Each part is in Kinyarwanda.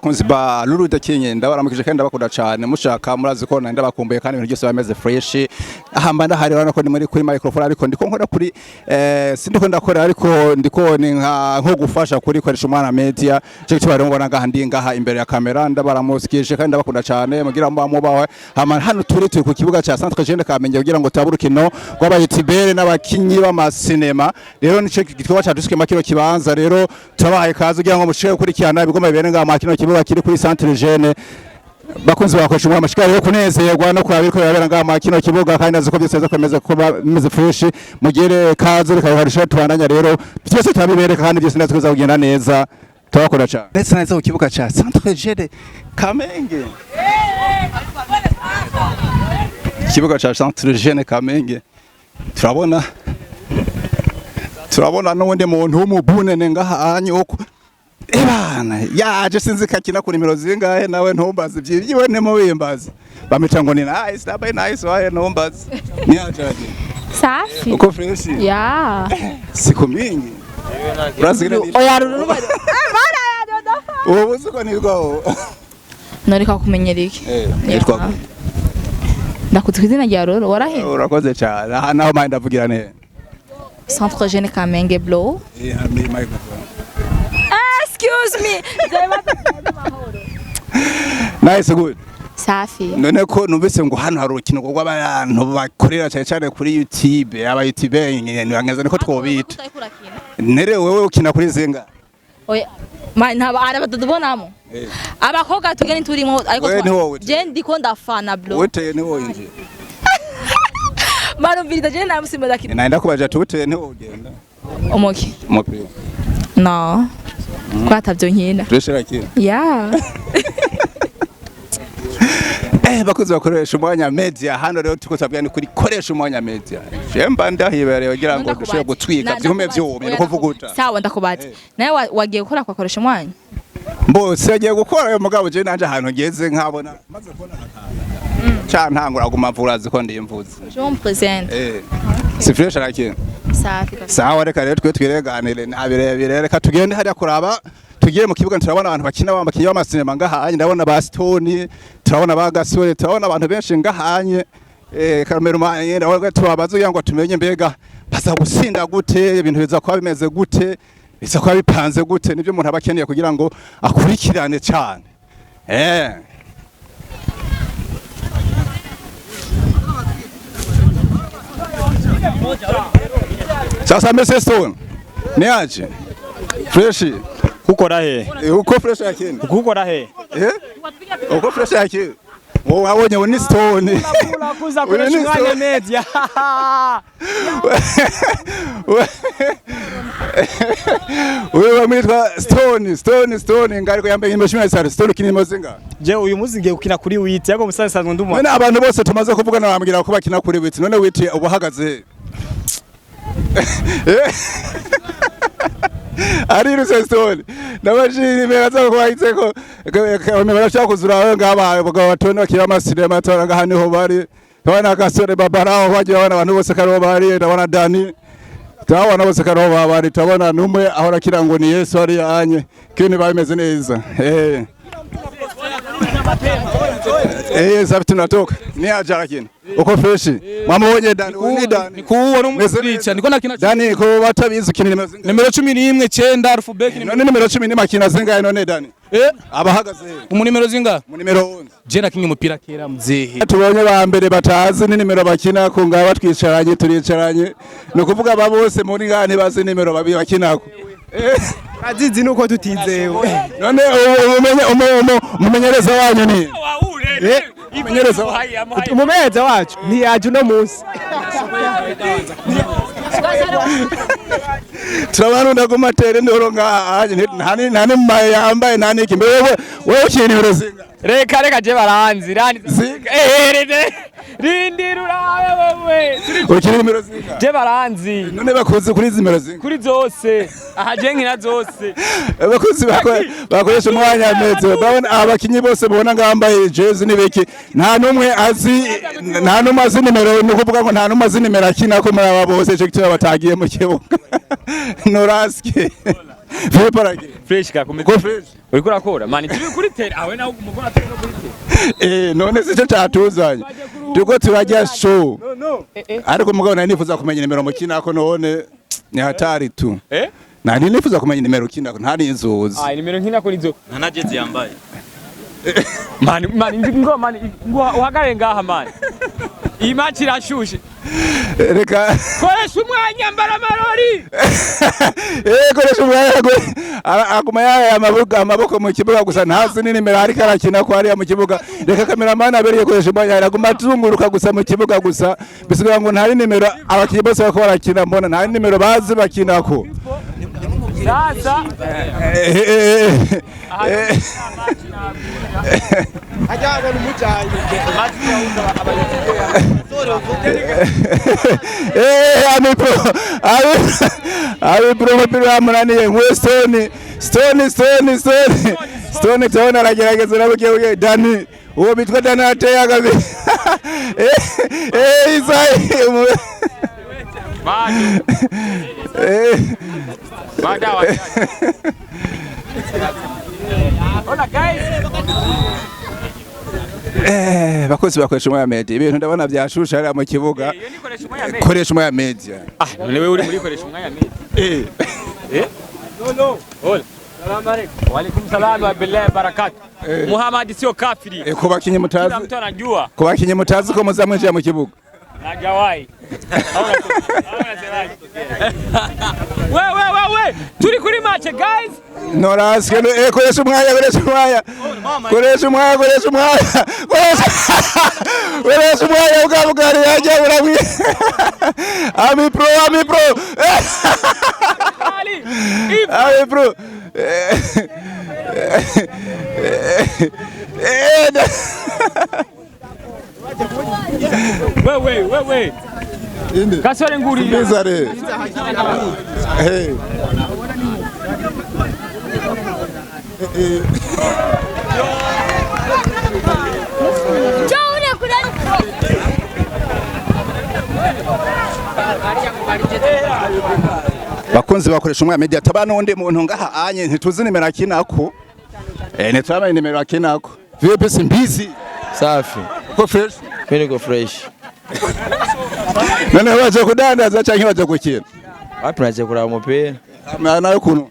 Kunzi ba LULU Aragarutse ndabaramukije kandi ndabakunda cyane mushaka murazi ko nanda bakumbuye kandi ibintu byose bameze fresh ahamba ndahari urana ko ndi muri kuri microphone ariko ndiko nkora kuri sindiko ndakora ariko ndiko ni nko gufasha kuri koresha umwana media cyo cyabari mbona ngahandi ngaha imbere ya kamera ndabaramusikije kandi ndabakunda cyane mugira mba mubawe hama hano turi ku kibuga cya Centre Jeune Kamenge kugira ngo tabura urukino rw'abayitibere n'abakinyi b'amasinema rero nico gitwa cyadushike makiro kibanza rero turabahaye kazi kugira ngo mushike kurikirana ibigoma bibere ngaha makino kibuga kiri kuri Centre Jeune bakunzi bakoresha umwe amashikari yo kunezerwa no kurabira ko yabera ngaha kino kibuga kandi aziko byose komeza kuba bimeze fresh mugere kaze rikabarisha tubandanya rero byose tabibereka kandi byose natwe kugenda neza tubakora cyane ndetse neza ku kibuga cya Centre Jeune Kamenge kibuga cya Centre Jeune Kamenge turabona n'undi muntu w'umubunene ngaha anyoko Ebana yaje sinzi kakina kuri nimero zingahe nawe ntumbaze byiwe nemo wimbaze bamica ngo ni nice nabaye nice wahe ntumbaze ni ajaje safi uko fresh ya siku mingi brazil oya ruru bana ya dodo ubu siko nirwaho narika kumenyera iki yitwa ndakutse izina rya ruru warahe urakoze cyane aha naho mind avugira ne Centre Jeune Kamenge blow mi microphone excuse me nice good safi none ko numvise ngo hano hari urukino rw'abantu bakorera cyane cyane kuri YouTube aba YouTube ngeze niko twobita nere wewe ukina kuri zinga oya ntaba arabadodobonamo abakobwa tugeni turimo ariko je ndiko ndafana bro weteye ni wowe nje marumviriza je namusimba dakina naenda kubaja tubuteye ni wowe ugenda umuki umupira no kwatavyo nkina pressure kina ya bakuze bakoresha umwanya media hano rero tuko tabwani kuri koresha umwanya media shemba ndahibereye kugira ngo dushobe gutwika byume byumye no kuvuguta sawa ndakubati nawe wagiye gukora kwakoresha umwanya mbose yagiye gukora ayo mugabo je nanje ahantu ngeze nkabona maze kubona cha ntangura gumavura ziko ndimvuze je present si fresh arakina safi sawa reka rero twe twireganire nabirebire reka tugende hariya kuraba tugiye mu kibuga turabona abantu bakina bambakiye amasinema ngahanye ndabona ba Stone turabona ba Gasore turabona abantu benshi ngahanye cameraman ndabona tubabaza uya ngo tumenye mbega baza gusinda gute ibintu biza kwa bimeze gute biza kwa bipanze gute nibyo umuntu abakeneye kugira ngo akurikirane cyane Sasa Mr. Stone ni aje fresh ukora he uko fresh yakini ukora he uko fresh yakini wowe wabonye ni Stone kuza koresha umwanya media wewe mwitwa Stone ngari ko yambaye imashini ya Stone kinimo zinga je uyu muzinge ukina kuri witi yago musanzwe ndumwa none abantu bose tumaze kuvugana bambwira ko bakina kuri witi none witi ubahagaze ari ruse Stone nabashiri meraza ko bahitseko barashaka kuzura ngaba batone bakira amasinema toranga hano ho bari tabana Gasore babaraho baje abana abantu bose karo bari ndabona Dani tabana bose karo bari tabana numwe ahora kirango ni Yesu ari yanye kini bameze neza safi tunatoka ni ajara kini uko fresh mwamubonye Dani ni Dani kuwo no mwica niko nakina Dani ko batabizi kini nimero 11 9 alphabet none nimero 10 makina zinga none Dani abahagaze mu nimero zinga mu nimero 11 je nakinye umupira kera mzehe tubonye ba mbere batazi ni nimero bakina ko ngaba twicaranye turicaranye no kuvuga aba bose muri ngane bazi nimero babi bakinako azizi nuko tutizewe none umumenyereza wanyu ni umumenyereza wacu ntiyaje uno munsi turabana ndagumatere ndoro ngahanye ntani maye yambaye ntani kimbe wewe ukina nimero zinga reka je baranzi rindira urabe wewe ukina nimero zinga je baranzi none bakuze kuri nimero zinga kuri zose aha je nkina zose bakuze bakoresha umwanya meze babona abakinyi bose babona ngambaye jezi nibiki nta numwe azi nimero no kuvuga ngo nta numwe azi nimero akina ko muri aba bose je kitwa batagiye mu kibuga noraski Vipi parage? Fresh ka komedi. Ko fresh. Uriko urakora mani turi kuri tele awe nawe umugore atari no kuri tele. None sico cyatuzanye. Tuko turajya show. No. Ariko mugabo nari nifuza kumenya nimero mukinako none ni hatari tu. Nari nifuza kumenya nimero kinako ntari inzuzi. Nimero nkinako nizo. Nta jezi yambaye. Mani ngo uhagare ngaha mani. Iyi match irashushe. Reka koresha umwanya mbara marori. Koresha umwanya aguma ya amaboko mu kibuga gusa ntazi ni nimero ariko arakina ko ari mu kibuga. Reka cameraman abereye koresha umwanya araguma atuzunguruka gusa mu kibuga gusa bisigaye ngo ntari nimero abakiye bose bako barakina mbona ntari nimero bazi bakinako. Sasa Hajaga n'umujayi. Abi pro munaniye ngwe Stone tubona aragerageza nabuke Dani uwo bitwa Dani ateye agabe. Isai Badawa. Hola guys. Bakozi bakoresha umwanya media ibintu ndabona byashusha ari mu kibuga. Koresha umwanya media. Niwe uri muri koresha umwanya media. No. Hola. Salaam alaykum. Wa alaykum salaam wa billahi barakatuh. Muhammad sio kafiri. Kubakinye mutazi. Kila mtu anajua. Kubakinye mutazi ko muzamwinjira mu kibuga. Najawai. We. Turi kuri match guys. Noraske koresha umwanya. Koresha umwanya ubwabugari yajya buramwi. Ami pro. Ami pro. We. Gasore nguri. Bizare. Hey. Bakunzi bakoresha umwanya media tabana undi muntu ngaha anye ntituzi nimero akinako. Neturaba nimero akinako. Vipi simbizi? Safi. Ko fresh? Mimi niko fresh. None waje kudandaza cyangwa waje gukina? Wapi naje kuraba umupira? Nayo kuno.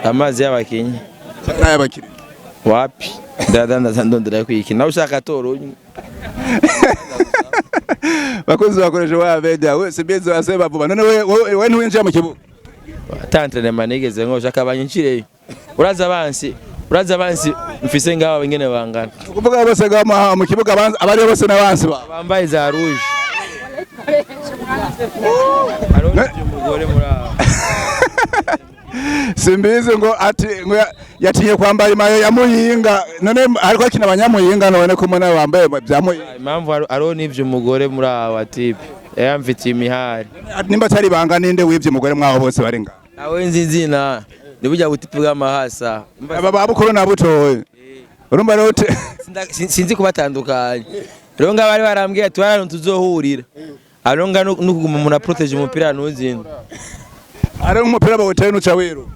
Amazi y'abakinyi. N'ay'abakinyi. Wapi? Ndadandaza ndondera kwiki. Nawe ushaka toro. Bakunzi bakoresha wa media we simbizi waseba vuba. None we ntuwinjira mu kibuga. Tantre manigeze ngo ushaka abanyincire. Uraza abansi mfise ngaho bengene bangana. Kuvuga bose gama mu kibuga abari bose nabansi ba. Bambaye za rouge. Umugore muraho. Simbizi ngo ati ngo yatinye kwambara imayo ya Muyinga none ariko akina abanyamuyinga none ko mwana bambaye bya Muyinga. Impamvu aro nivyo umugore muraho atipe. Yamfitiye imihari. Nimba atari banga ninde wivye umugore mwaho bose bari nga. Nawe nzinzina. Nibujya butipe bw'amahasa. Aba babukuru nabutoye. Urumva rero sinzi kubatandukanya. Rero ngabari barambwiye ati warano tuzohurira. Aronga no kuguma umuntu protege umupira nuzindi. Ari umupira bawuteye nuca wero.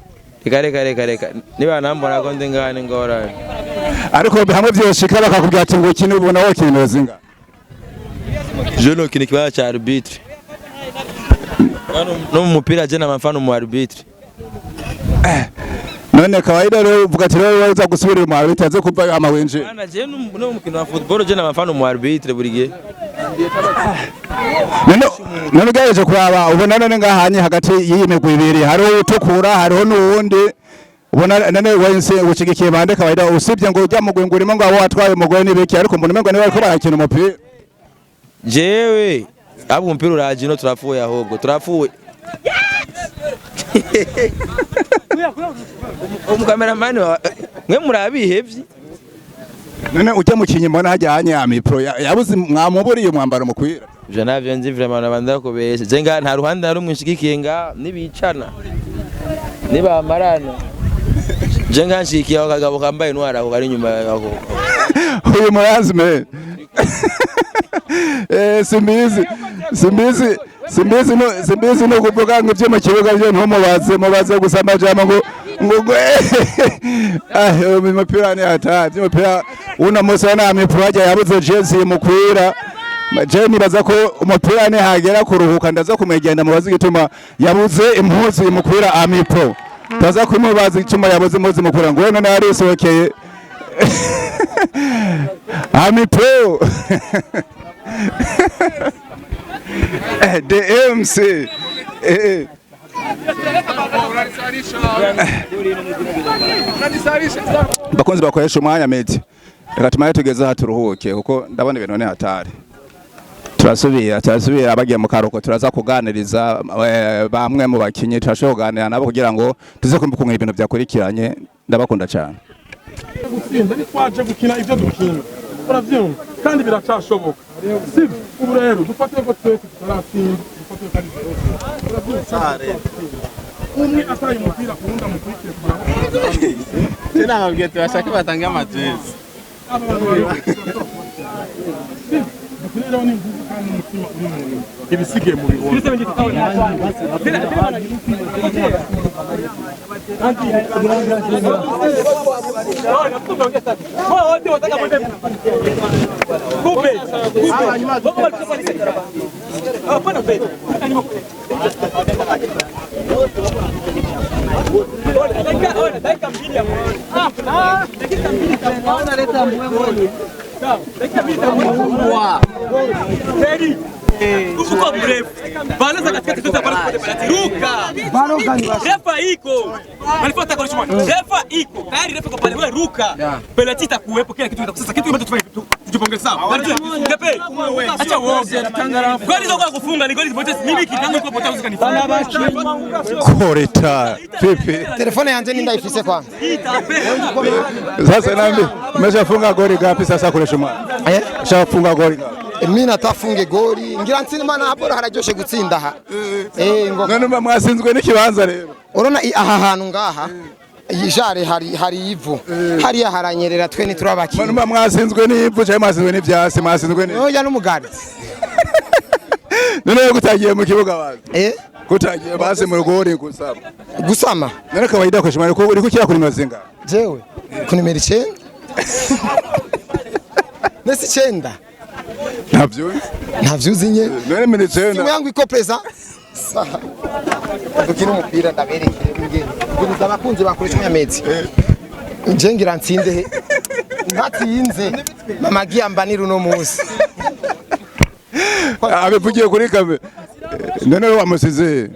Reka. Niba nambona ko ndi ngane ngora. Ariko hamwe byoshika bakakubwira ati ngo kine ubona wo kine zinga. Je no kine kiba cha arbitre. No mupira je na mfano mu arbitre. None kawaida rero uvuga ati rero waza gusubira mu arbitre aze kuva amawenje. Bana je no mukino wa football je na mfano mu arbitre burigiye. None gaje kuraba ubona none ngahanye hagati y'imigwi ibiri hari utukura hariho nuwundi ubona none wense ucigikiye bande kawaida usibye ngo ujya mugwingurimo ngo abo watwaye umugore nibiki ariko mbona ngo niba ariko barakina umupira. Jewe abo umupira uraje no turafuye ahubwo turafuye. Umukameramani mwe murabihevye. None ujya mukinyi mbona hajyanye amipro yabuze mwamuburiye umwambaro mukwira. Je navyo nzi vraiment nabanda ko bese. Je nga nta ruhande hari umwishigikiye nga nibicana. Nibamarana. Je nga nshikiye akagabo kambaye ntwara aho bari nyuma yaho. Uyu murazime. Simbizi no kuvuga ngo ibyo mu kibuga byo ntumubaze gusamba jama ngo Ngugo umupira ni hatari. Umupira una musa na mipuraja yabuze jezi mukwira. Je nibaza ko umupira ni hagera kuruhuka ndaza kumegenda mubazi gituma yabuze impuzu mukwira amipo. Ndaza kumubaza gituma yabuze impuzu mukwira ngo none ari sokeye. Amipo. DMC. Bakunzi bakoresha umwanya meti. Reka tumaye tugeze aha turuhuke kuko ndabona ibintu ni hatari. Turasubira abagiye mu karuko turaza kuganiriza bamwe mu bakinyi turashobora kuganira nabo kugira ngo tuze kumva ibintu byakurikiranye ndabakunda cyane. Gutsinda ni twaje gukina ivyo dukina. Uravyumva kandi biracashoboka. Sivyo ubu rero dufate ko twe tutaratsinda dufate kandi uravyumva. Umwe ataye umupira kuunda mukurikire kugira tena babwiye tubashaka batange amajezi dukurira ni nguvu kandi umutima uri mu ibisige mu bibondo Uko mrefu. Banaza katika kituo cha penalty. Ruka. Refa iko. Alifuata kwa shimo. Refa iko. Tayari refa kwa pale. Wewe ruka. Penalty itakuwepo kila kitu kitakuwa. Sasa kitu ambacho tujipongeze sawa. Ngepe. Acha uoga. Goli zote kufunga ni goli zote. Mimi kitangu iko potao zikanifanya. Koreta. Pepe. Telefone yanje ninda ifise kwa. Sasa nambi umeshafunga goli gapi sasa kule shuma? Ushafunga goli gapi? Mimi natafunge goli ngira ntsinda mana habora harajoshe gutsinda aha ngo none mwasinzwe n'ikibanza rero urona aha hantu ngaha yijare hari ivu hari haranyerera twe ni turabaki none mwasinzwe n'ivu cyangwa mwasinzwe n'ivyasi mwasinzwe ni oya n'umugari none gutagiye mu kibuga bazi gutagiye base mu goli gusama none kawaida ko shimari ko uri kukira kuri mazinga jewe ku nimero 9 nesi 9 Ntavyuzi nye none minitse simu yangu iko pesa dukina umupira ndaberekeye ngene nguriza abakunzi bakoresha nyamezi njengira ntsinde ntatsinze mama giyambanira uno munsi abevugiye kuri kame none wamusize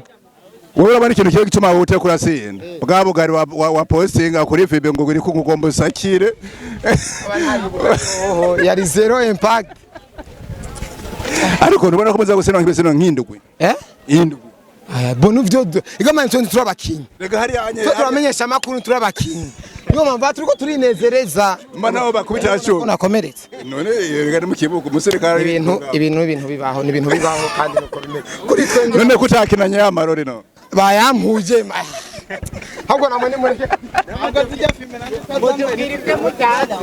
wowe urabona ikintu kiyo gituma wote kurasinda bwabo gari wa postinga kuri fibe ngo uri kugomba sakire yari zero impact ariko ndubona ko muza gusena nk'ibiseno nk'indugwe indugwe aya bono vyo igama ntoni turabakinyi rega hari anye turamenyesha amakuru turabakinyi niyo mpamvu turiko turinezereza mbana bakubita cyo nakomeretse none rega mu kibuga umusirikare ibintu bibaho ni ibintu bibaho kandi nuko bimeze kuri twenge none kutakinanya amarori no bayampuje ahubwo namwe ni mureke ntabwo zijya filme na bozibwirije mutana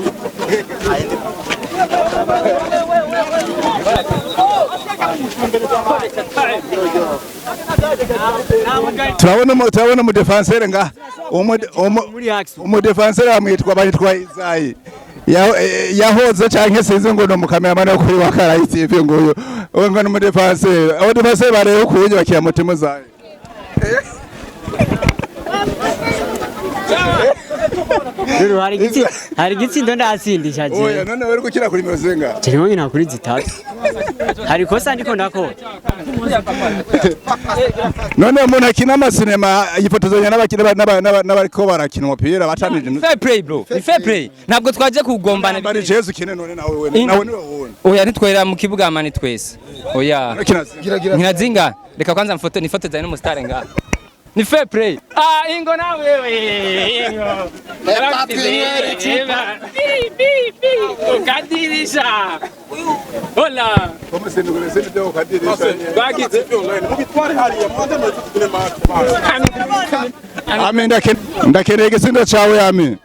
turabona mu defenseur nga umu defenseur amwitwa banitwa Isayi yahoze canke sinze ngo no mukamera no kuri wakara TV nguyo ngo no mu defenseur abo defenseur barero kunye bakiya mutima zaye Rero hari gitsindo ndatsindisha je. Oya none wari gukira kuri mirozenga. Kirimo nkina kuri zitatu. Hari kosa ndiko ndako. None umuntu akina amasinema yifotozanya n'abakina n'abariko barakina umupira batanije. Fair play bro. Ni fair play. Ntabwo twaje kugombana. Bari Jesu kine none nawe niwe wone. Oya ntitwera mu kibuga amani twese. Oya. Nkina zinga. Reka kwanza nifotoza n'umustar nga. Ni fair play. Ingo na wewe. Ingo. Ukadirisha. Hola. Como se não recebe deu ukadirisha. Bagi tivyo online. Mugitware hariya mwanze mwe tukine match. Ame ndakeneye igisindo cawe yami.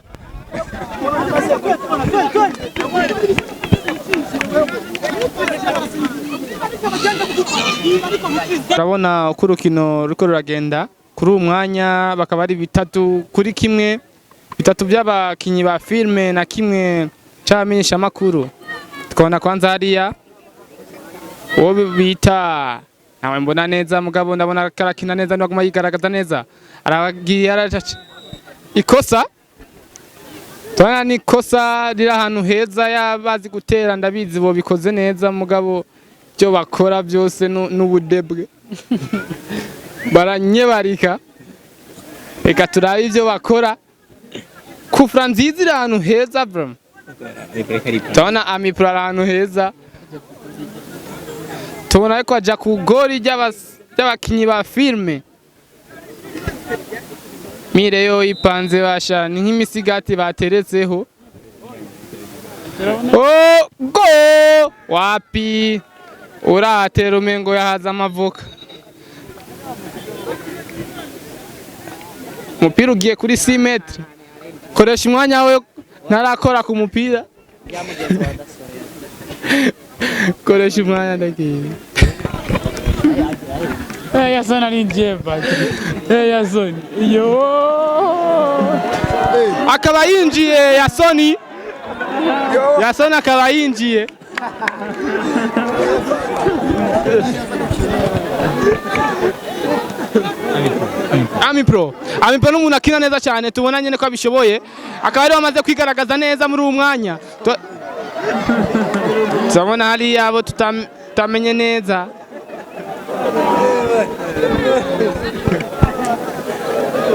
Turabona uko urukino ruko ruragenda kuri umwanya bakaba ari 3 kuri kimwe, 3 by'abakinyi ba filme na kimwe cyamenyesha makuru. Tukabona kwanza hariya uwo bita nawe mbona neza mugabo ndabona karakina neza n'aguma yigaragaza neza, aragiye aracaca ikosa. Twana ni kosa rira ahantu heza yabazi gutera, ndabizi bo bikoze neza mugabo byo bakora byose n'ubudebwe baranyebarika. Reka turabe ibyo bakora kufra nziza iri ahantu heza bro. Twana amipro ahantu heza, tubona ko aja ku gori ry'abakinyi ba filme. Mire yo ipanze basha ni nk'imisigati bateretseho. Oh go wapi uratera umengo yahaza amavoka. Umupira ugiye kuri 6 metre, koresha umwanya we ntarakora ku mupira. Koresha umwanya ndagiye. Yasoni ari njeba. Yasoni. Yo. Akaba yinjiye Yasoni. Yasoni akaba yinjiye. Amipro n'umuntu akina neza cyane, tubona nyene ko abishoboye, akaba ari bamaze kwigaragaza neza muri uwo mwanya. Tubona hari yabo tutamenye neza.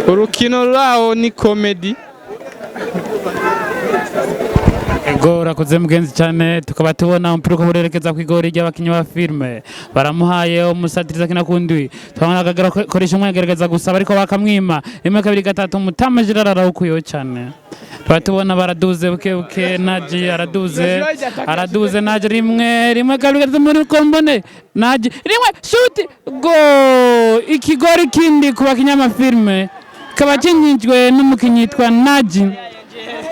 Urukino rwaho ni komedi. Ego urakoze mugenzi cyane, tukaba tubona umupira ko burerekeza ku igori ry'abakinyi ba filme, baramuhaye umusatiriza kina kundi, twabona koresha umwegereza gusaba ariko bakamwima. 1 2 3 Mutama jirara ukuyo cyane. Tubona baraduze buke naji araduze naji rimwe kabiri muri kombone naji rimwe shoot go. Ikigori kindi ku bakinyi ba filme kaba kinyijwe n'umukinyi yitwa Naji,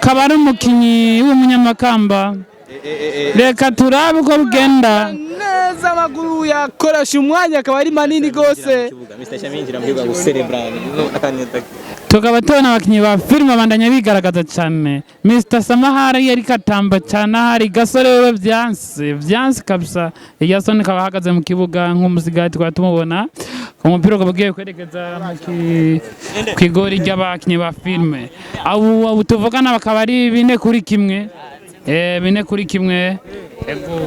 kaba ari umukinyi w'umunyamakamba. Reka turabe uko bugenda neza, amaguru yakoresha umwanya akaba ari manini gose. Tukaba tubona abakinyi ba filme bandanya bigaragaza cyane. Mr Samahari yari katamba cyane, hari gasore wewe vyanse kabisa. Yasoni kaba hagaze mu kibuga nk'umusigati twatumubona. Umupira ko bagiye kwerekeza ku igori ry'abakinyi ba filme. Abo tuvugana bakaba ari 4 kuri kimwe. 4 kuri kimwe. Ego